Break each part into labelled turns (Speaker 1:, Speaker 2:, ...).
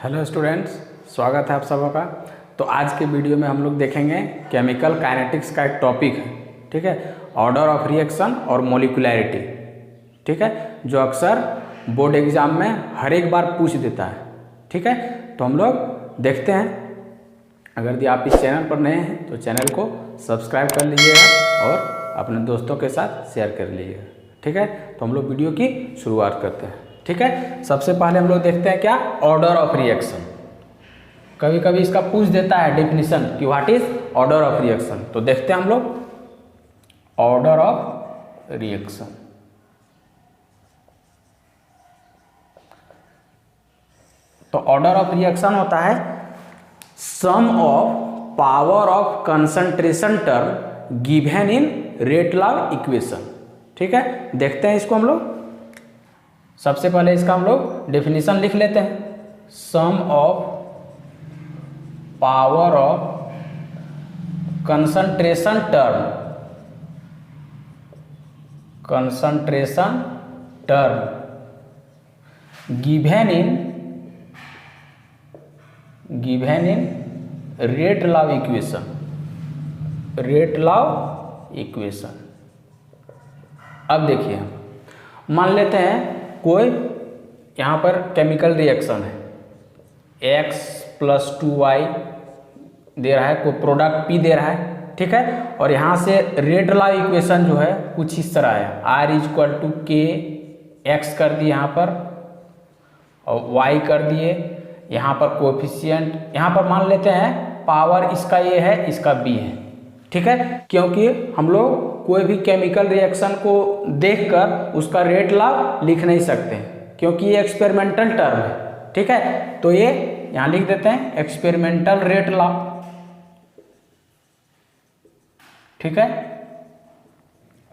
Speaker 1: Hello students, स्वागत है आप सबों का। तो आज के वीडियो में हम लोग देखेंगे केमिकल काइनेटिक्स का एक टॉपिक है, ठीक है, ऑर्डर ऑफ रिएक्शन और मोलिकुलैरिटी, ठीक है, जो अक्सर बोर्ड एग्जाम में हर एक बार पूछ देता है, ठीक है। तो हम लोग देखते हैं। अगर यदि आप इस चैनल पर नए हैं तो चैनल को सब्सक्राइब कर लीजिएगा और अपने दोस्तों के साथ शेयर कर लीजिएगा, ठीक है। तो हम लोग वीडियो की शुरुआत करते हैं, ठीक है। सबसे पहले हम लोग देखते हैं क्या, ऑर्डर ऑफ रिएक्शन। कभी कभी इसका पूछ देता है डेफिनेशन कि what is order of reaction. तो देखते हैं हम लोग ऑर्डर ऑफ रिएक्शन। तो ऑर्डर ऑफ रिएक्शन होता है sum of power of concentration term given in rate law equation, ठीक है। देखते हैं इसको हम लोग। सबसे पहले इसका हम लोग डेफिनेशन लिख लेते हैं। Sum of power of concentration term given in rate law equation. अब देखिए, मान लेते हैं कोई यहाँ पर केमिकल रिएक्शन है, x + 2y दे रहा है, कोई प्रोडक्ट P दे रहा है, ठीक है। और यहाँ से रेट लॉ इक्वेशन जो है कुछ इस तरह है, R = K, x कर दिए यहाँ पर और y कर दिए यहाँ पर कोएफिशिएंट, यहाँ पर मान लेते हैं पावर इसका A है, इसका B है, ठीक है। क्योंकि हम लोग कोई भी केमिकल रिएक्शन को देखकर उसका रेट लॉ लिख नहीं सकते क्योंकि ये एक्सपेरिमेंटल टर्म है, ठीक है। तो ये यहाँ लिख देते हैं एक्सपेरिमेंटल रेट लॉ, ठीक है,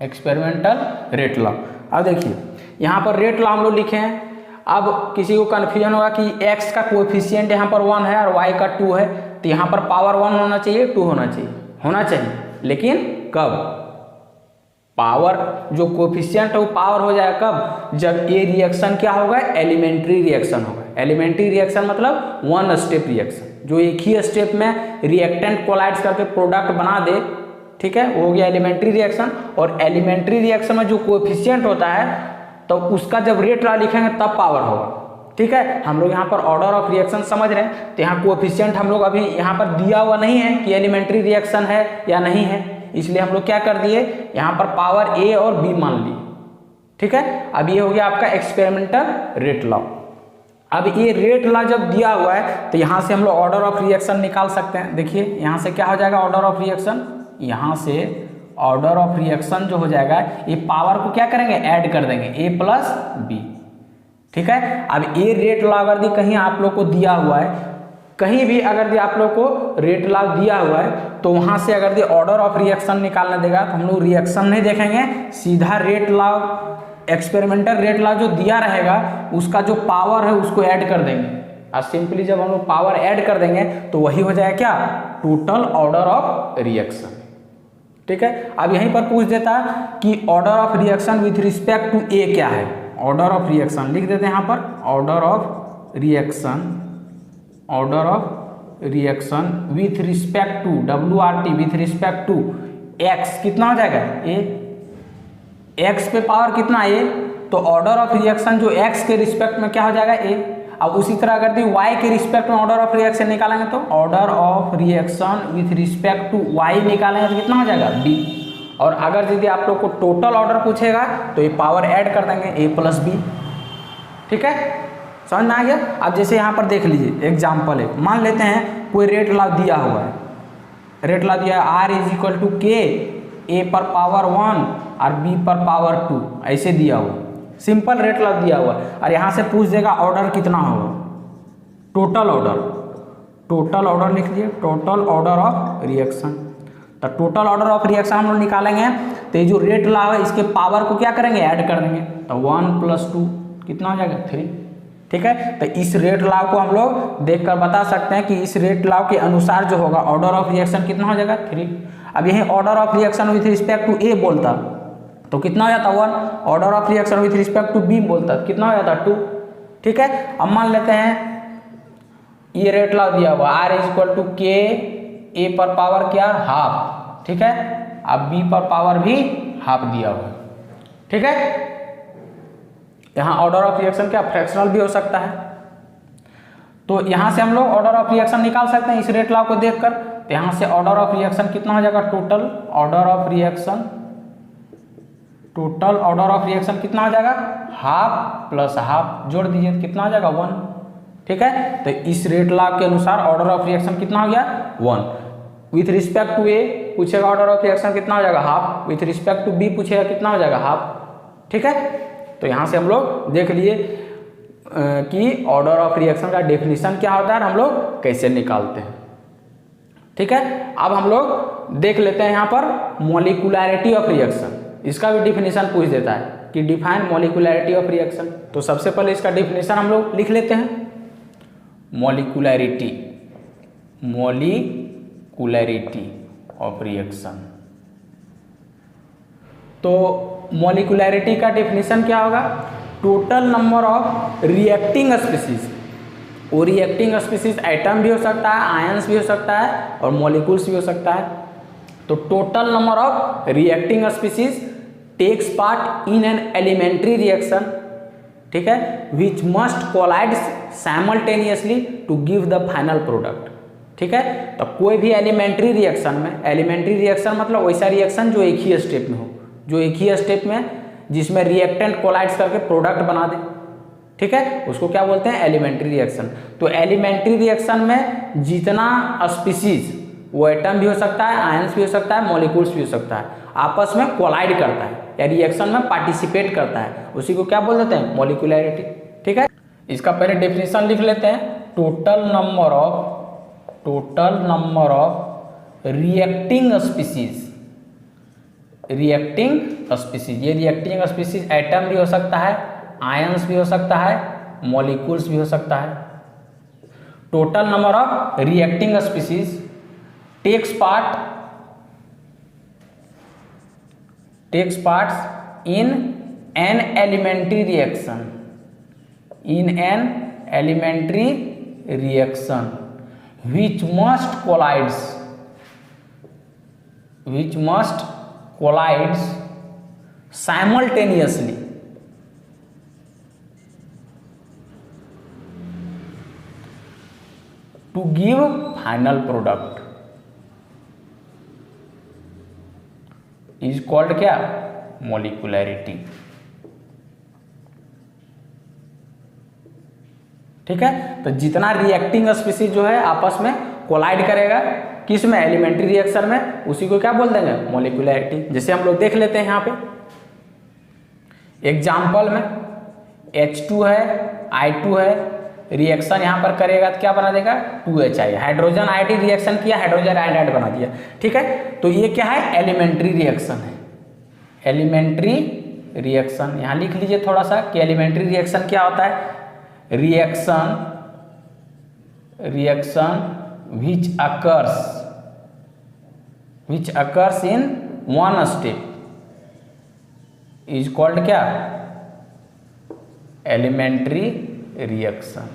Speaker 1: एक्सपेरिमेंटल रेट लॉ। अब देखिए यहाँ पर रेट लॉ हम लोग लिखे हैं। अब किसी को कन्फ्यूजन होगा कि x का कोएफिशिएंट यहाँ पर 1 है और y का 2 है, तो यहाँ पर पावर 1 होना चाहिए, 2 होना चाहिए, लेकिन कब पावर जो कोएफिशिएंट है वो पावर हो जाएगा कब, जब ये रिएक्शन क्या होगा, एलिमेंट्री रिएक्शन होगा। एलिमेंट्री रिएक्शन मतलब 1 स्टेप रिएक्शन, जो एक ही स्टेप में रिएक्टेंट कोलाइड्स करके प्रोडक्ट बना दे, ठीक है, वो हो गया एलिमेंट्री रिएक्शन। और एलिमेंट्री रिएक्शन में जो कोएफिशिएंट होता है तो उसका जब रेट लॉ लिखेंगे तब पावर होगा, ठीक है। हम लोग यहाँ पर ऑर्डर ऑफ रिएक्शन समझ रहे हैं, तो यहाँ कोएफिशिएंट हम लोग अभी यहाँ पर दिया हुआ नहीं है कि एलिमेंट्री रिएक्शन है या नहीं है, इसलिए हम लोग क्या कर दिए, यहाँ पर पावर A और B मान लिए, ठीक है। अब ये हो गया आपका एक्सपेरिमेंटल रेट लॉ। अब ये रेट लॉ जब दिया हुआ है तो यहाँ से हम लोग ऑर्डर ऑफ रिएक्शन निकाल सकते हैं। देखिए यहाँ से क्या हो जाएगा ऑर्डर ऑफ रिएक्शन, यहाँ से ऑर्डर ऑफ रिएक्शन जो हो जाएगा, ये पावर को क्या करेंगे, ऐड कर देंगे A + B, ठीक है। अब ये रेट लॉ अगर कहीं आप लोग को दिया हुआ है, कहीं भी अगर आप लोग को रेट लॉ दिया हुआ है तो वहां से अगर ऑर्डर ऑफ रिएक्शन निकालने देगा तो हम लोग रिएक्शन नहीं देखेंगे, सीधा rate law, experimental rate law जो दिया रहेगा उसका जो पावर है उसको ऐड कर देंगे। और सिंपली जब हम लोग पावर ऐड कर देंगे तो वही हो जाएगा क्या, टोटल ऑर्डर ऑफ रिएक्शन, ठीक है। अब यहीं पर पूछ देता है कि order of reaction with respect to A क्या है। ऑर्डर ऑफ रिएक्शन लिख देते हैं यहाँ पर, order of reaction with respect to WRT with respect to x कितना हो जाएगा, a, x पे पावर कितना a, तो ऑर्डर ऑफ रिएक्शन जो x के रिस्पेक्ट में क्या हो जाएगा a। अब उसी तरह अगर y के रिस्पेक्ट में ऑर्डर ऑफ रिएक्शन निकालेंगे तो order of reaction with respect to y निकालेंगे तो कितना हो जाएगा b। और अगर यदि आप लोग को टोटल ऑर्डर पूछेगा तो ये पावर ऐड कर देंगे A + B, ठीक है, समझ में आ गया। अब जैसे यहाँ पर देख लीजिए एग्जाम्पल है, मान लेते हैं कोई रेट लॉ दिया हुआ है, रेट लॉ दिया है R = K, A पर पावर 1 और B पर पावर 2, ऐसे दिया हुआ, सिंपल रेट लॉ दिया हुआ। और यहाँ से पूछ देगा ऑर्डर कितना होगा, टोटल ऑर्डर लिख दिए, टोटल ऑर्डर ऑफ रिएक्शन। तो टोटल ऑर्डर ऑफ रिएक्शन हम लोग निकालेंगे तो ये जो रेट लॉ है इसके पावर को क्या करेंगे, ऐड कर देंगे, तो 1 + 2 कितना हो जाएगा, 3, ठीक है। तो इस रेट लॉ को हम लोग देखकर बता सकते हैं कि इस रेट लॉ के अनुसार जो होगा ऑर्डर ऑफ रिएक्शन कितना हो जाएगा, 3। अब यही order of reaction with respect to A बोलता तो कितना हो जाता 1, order of reaction with respect to B बोलता कितना हो जाता 2। ठीक है, अब मान लेते हैं ये रेट लॉ दिया हुआ R इक्वल टू के ए पर पावर क्या हाफ, ठीक है। अब बी पर पावर भी हाफ दिया हुआ है, ठीक है। यहाँ ऑर्डर ऑफ रिएक्शन क्या फ्रैक्शनल भी हो सकता है, तो यहाँ से हम लोग ऑर्डर ऑफ रिएक्शन निकाल सकते हैं इस रेट लॉ को देखकर। तो यहाँ से ऑर्डर ऑफ रिएक्शन कितना हो जाएगा, टोटल ऑर्डर ऑफ रिएक्शन कितना हो जाएगा, हाफ प्लस हाफ जोड़ दीजिए तो कितना हो जाएगा 1, ठीक है। तो इस रेट लॉ के अनुसार ऑर्डर ऑफ रिएक्शन कितना हो गया 1। विथ रिस्पेक्ट टू ए पूछेगा ऑर्डर ऑफ रिएक्शन कितना हो जाएगा half, with respect to B पूछेगा कितना हो जाएगा हाफ, ठीक है। तो यहाँ से हम लोग देख लिए कि ऑर्डर ऑफ रिएक्शन का डेफिनेशन क्या होता है और हम लोग कैसे निकालते हैं, ठीक है। अब हम लोग देख लेते हैं यहाँ पर मॉलिक्यूलैरिटी ऑफ रिएक्शन, इसका भी डिफिनेशन पूछ देता है कि डिफाइन मॉलिक्यूलैरिटी ऑफ रिएक्शन। तो सबसे पहले इसका डिफिनेशन हम लोग लिख लेते हैं, मॉलिक्यूलैरिटी ऑफ रिएक्शन। तो मॉलिक्यूलैरिटी का डेफिनेशन क्या होगा, total number of reacting species. वो रिएक्टिंग स्पीसीज एटम भी हो सकता है, आयंस भी हो सकता है और मॉलिक्यूल्स भी हो सकता है। तो total number of reacting species takes part in an elementary reaction, ठीक है, which must collide simultaneously to give the final product, ठीक है। तो कोई भी एलिमेंट्री रिएक्शन में, एलिमेंट्री रिएक्शन मतलब वैसा रिएक्शन जो एक ही स्टेप में हो, जो एक ही स्टेप में जिसमें रिएक्टेंट कोलाइड्स करके प्रोडक्ट बना दे, ठीक है, उसको क्या बोलते हैं एलिमेंट्री रिएक्शन। तो एलिमेंट्री रिएक्शन में जितना स्पीसीज, वो एटम भी हो सकता है, आयंस भी हो सकता है, मॉलिक्यूल्स भी हो सकता है, आपस में कोलाइड करता है या रिएक्शन में पार्टिसिपेट करता है, उसी को क्या बोल देते हैं मॉलिक्यूलैरिटी, ठीक है। इसका पहले डेफिनेशन लिख लेते हैं, total number of reacting species, ये रिएक्टिंग स्पीसीज एटम भी हो सकता है, आयंस भी हो सकता है, मॉलिक्यूल्स भी हो सकता है। Total number of reacting species takes parts in an elementary reaction which must collides simultaneously to give final product is called क्या मॉलिक्यूलैरिटी, ठीक है। तो जितना रिएक्टिंग स्पीसीज जो है आपस में कोलाइड करेगा किस में, एलिमेंट्री रिएक्शन में, उसी को क्या बोल देंगे मॉलिक्यूलैरिटी। जैसे हम लोग देख लेते हैं यहाँ पे एग्जाम्पल में H2 है, I2 है, रिएक्शन यहाँ पर करेगा तो क्या बना देगा 2HI, हाइड्रोजन आयोडीन रिएक्शन किया, हाइड्रोजन आयोडाइड बना दिया, ठीक है। तो ये क्या है एलिमेंट्री रिएक्शन है, एलिमेंट्री रिएक्शन। यहाँ लिख लीजिए थोड़ा सा कि एलिमेंट्री रिएक्शन क्या होता है, reaction which occurs in one step is called क्या एलिमेंट्री रिएक्शन,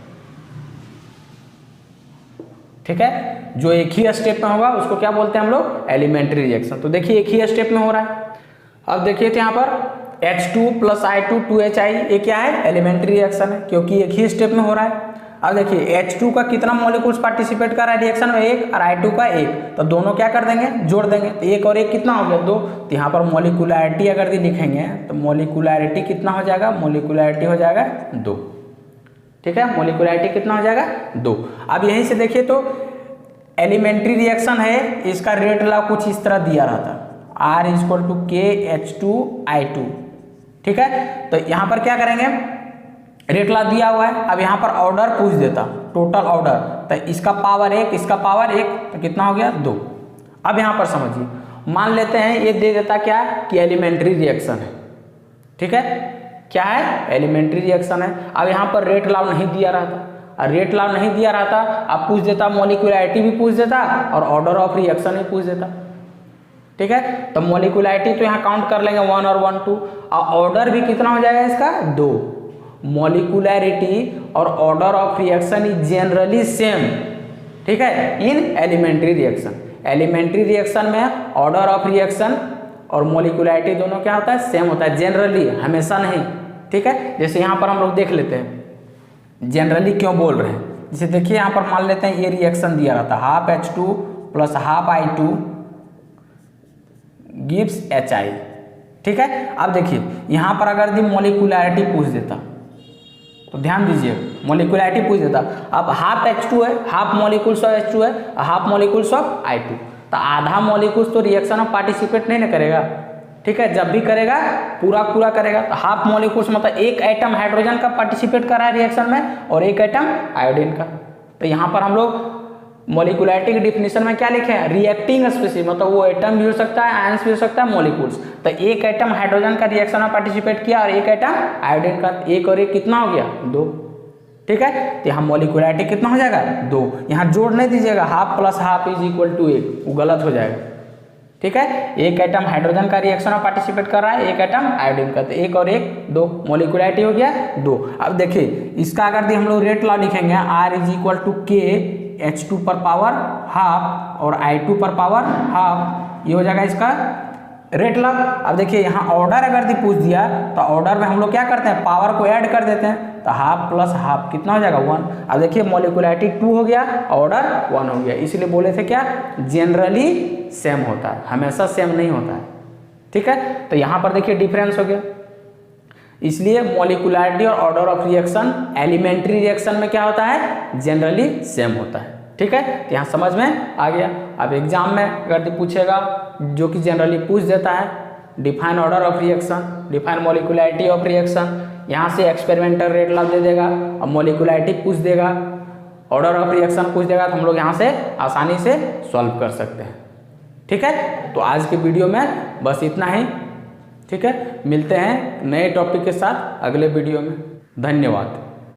Speaker 1: ठीक है। जो एक ही स्टेप में होगा उसको क्या बोलते हैं हम लोग एलिमेंट्री रिएक्शन। तो देखिए एक ही स्टेप में हो रहा है। अब देखिए तो यहाँ पर H2 प्लस I2 2HI ये क्या है एलिमेंट्री रिएक्शन है, क्योंकि एक ही स्टेप में हो रहा है। अब देखिए H2 का कितना मॉलिक्यूल्स पार्टिसिपेट कर रहा है रिएक्शन में, एक, और I2 का एक, तो दोनों क्या कर देंगे जोड़ देंगे, तो एक और एक कितना हो गया 2। तो यहाँ पर मॉलिक्यूलैरिटी अगर लिखेंगे तो मॉलिक्यूलैरिटी कितना हो जाएगा, मॉलिक्यूलैरिटी हो जाएगा 2, ठीक है। मॉलिक्यूलैरिटी कितना हो जाएगा 2। अब यहीं से देखिए तो एलिमेंट्री रिएक्शन है, इसका रेट लॉ कुछ इस तरह दिया रहता R इक्वल टू KH2I2, ठीक है। तो यहाँ पर क्या करेंगे रेट लॉ दिया हुआ है, अब यहाँ पर ऑर्डर पूछ देता टोटल ऑर्डर, तो इसका पावर 1 इसका पावर 1 तो कितना हो गया 2। अब यहाँ पर समझिए, मान लेते हैं ये दे देता क्या कि एलिमेंट्री रिएक्शन है, ठीक है, क्या है एलिमेंट्री रिएक्शन है। अब यहाँ पर रेट लॉ नहीं दिया रहता, और रेट लॉ नहीं दिया रहता अब पूछ देता मॉलिक्यूलैरिटी भी पूछ देता और ऑर्डर ऑफ रिएक्शन भी पूछ देता, ठीक है। तो मॉलिक्यूलैरिटी तो यहाँ काउंट कर लेंगे 1 और 1 2, और ऑर्डर भी कितना हो जाएगा इसका 2, मॉलिकुलैरिटी और order of reaction is generally same, ठीक है, in elementary reaction. Elementary reaction में ऑर्डर ऑफ रिएक्शन और मॉलिकुलैरिटी दोनों क्या होता है, सेम होता है, जनरली, हमेशा नहीं, ठीक है। जैसे यहाँ पर हम लोग देख लेते हैं जनरली क्यों बोल रहे हैं। जैसे देखिए यहाँ पर मान लेते हैं ये रिएक्शन दिया रहता है, half H2 plus half I2 gives HI, ठीक है। अब देखिए यहाँ पर अगर दी मॉलिकुलैरिटी पूछ देता तो ध्यान दीजिए, मॉलिकुलैरिटी पूछ देता, अब हाफ H2 है, हाफ मॉलिक्यूल्स ऑफ H2 है, हाफ मॉलिक्यूल्स ऑफ I2, तो आधा मॉलिक्यूल्स तो रिएक्शन में पार्टिसिपेट नहीं ना करेगा, ठीक है। जब भी करेगा पूरा करेगा। तो हाफ मॉलिक्यूल्स मतलब एक एटम हाइड्रोजन का पार्टिसिपेट कर रहा है रिएक्शन में और एक एटम आयोडीन का। तो यहाँ पर हम लोग मॉलिकुलैरिटी की डिफिनीशन में क्या लिखे हैं, रिएक्टिंग स्पीशीज, मतलब वो एटम भी हो सकता है, आयंस भी हो सकता है, मॉलिक्यूल्स। तो एक एटम हाइड्रोजन का रिएक्शन में पार्टिसिपेट किया और एक एटम आयोडीन का, एक और एक कितना हो गया, 2, ठीक है। तो यहाँ मॉलिकुलैरिटी कितना हो जाएगा, 2। यहाँ जोड़ नहीं दीजिएगा, half plus half is equal to 1, वो गलत हो जाएगा, ठीक है। एक एटम हाइड्रोजन का रिएक्शन में पार्टिसिपेट कर रहा है, एक एटम आयोडीन का, तो 1 और 1 2, मॉलिकुलैरिटी हो गया 2। अब देखिए इसका अगर हम लोग रेट लॉ लिखेंगे, R is equal to K H2 पर पावर हाफ और I2 पर पावर हाफ, ये हो जाएगा इसका रेट लॉ। अब देखिए यहाँ ऑर्डर अगर पूछ दिया तो ऑर्डर में हम लोग क्या करते हैं, पावर को ऐड कर देते हैं, तो हाफ प्लस हाफ कितना हो जाएगा, 1। अब देखिए मॉलिकुलैरिटी 2 हो गया, ऑर्डर 1 हो गया, इसलिए बोले थे क्या, जनरली सेम होता है, हमेशा सेम नहीं होता है, ठीक है। तो यहाँ पर देखिए डिफरेंस हो गया, इसलिए मॉलिकुलैरिटी और order of reaction elementary reaction में क्या होता है, जनरली सेम होता है, ठीक है। तो यहाँ समझ में आ गया। अब एग्जाम में अगर पूछेगा जो कि जनरली पूछ देता है, define order of reaction, define molecularity of reaction, यहाँ से एक्सपेरिमेंटल रेट लॉ दे देगा और मॉलिकुलैरिटी पूछ देगा, ऑर्डर ऑफ रिएक्शन पूछ देगा, तो हम लोग यहाँ से आसानी से सॉल्व कर सकते हैं, ठीक है। तो आज के वीडियो में बस इतना ही, ठीक है। मिलते हैं नए टॉपिक के साथ अगले वीडियो में। धन्यवाद।